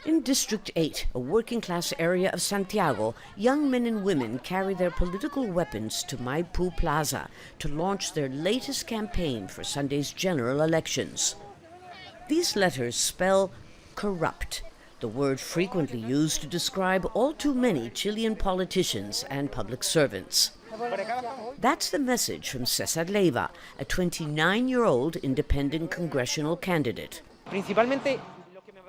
In District 8, a working-class area of Santiago, young men and women carry their political weapons to Maipú Plaza to launch their latest campaign for Sunday's general elections. These letters spell corrupt, the word frequently used to describe all too many Chilean politicians and public servants. That's the message from CESAR LEIVA, a 29-year-old independent congressional candidate.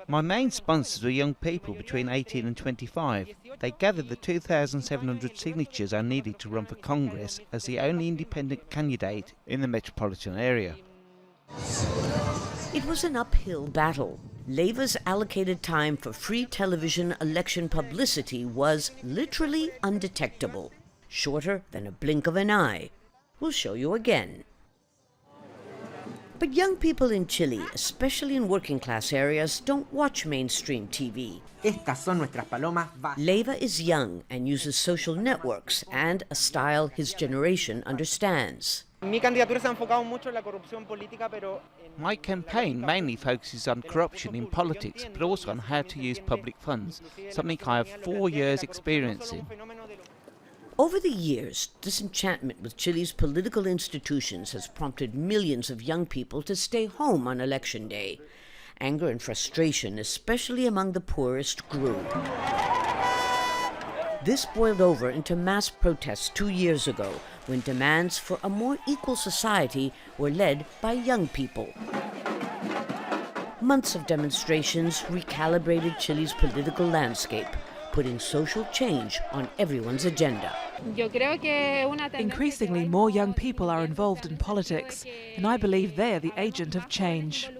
My main sponsors were young people between 18 and 25. They gathered the 2,700 signatures I needed to run for Congress as the only independent candidate in the metropolitan area. It was an uphill battle. LEIVA's allocated time for free television election publicity was literally undetectable, shorter than a blink of an eye. We'll show you again. But young people in Chile, especially in working-class areas, don't watch mainstream TV. LEIVA is young and uses social networks and a style his generation understands. My campaign mainly focuses on corruption in politics, but also on how to use public funds, something I have 4 years' experience in. Over the years, disenchantment with Chile's political institutions has prompted millions of young people to stay home on election day. Anger and frustration, especially among the poorest, grew. This boiled over into mass protests 2 years ago, when demands for a more equal society were led by young people. Months of demonstrations recalibrated Chile's political landscape, putting social change on everyone's agenda. Increasingly more young people are involved in politics, and I believe they are the agent of change.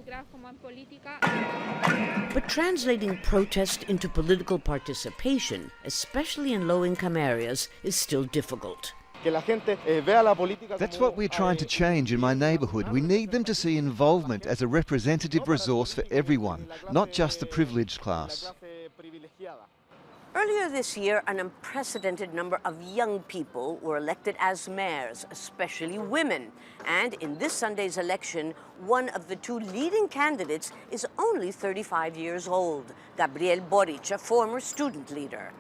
But translating protest into political participation, especially in low-income areas, is still difficult. That's what we're trying to change in my neighbourhood. We need them to see involvement as a representative resource for everyone, not just the privileged class. Earlier this year, an unprecedented number of young people were elected as mayors, especially women. And in this Sunday's election, one of the two leading candidates is only 35 years old, Gabriel Boric, a former student leader.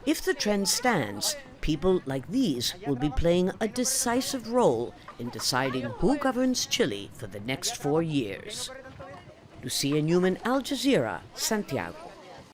If the trend stands, people like these will be playing a decisive role in deciding who governs Chile for the next 4 years. Lucia Newman, Al Jazeera, Santiago.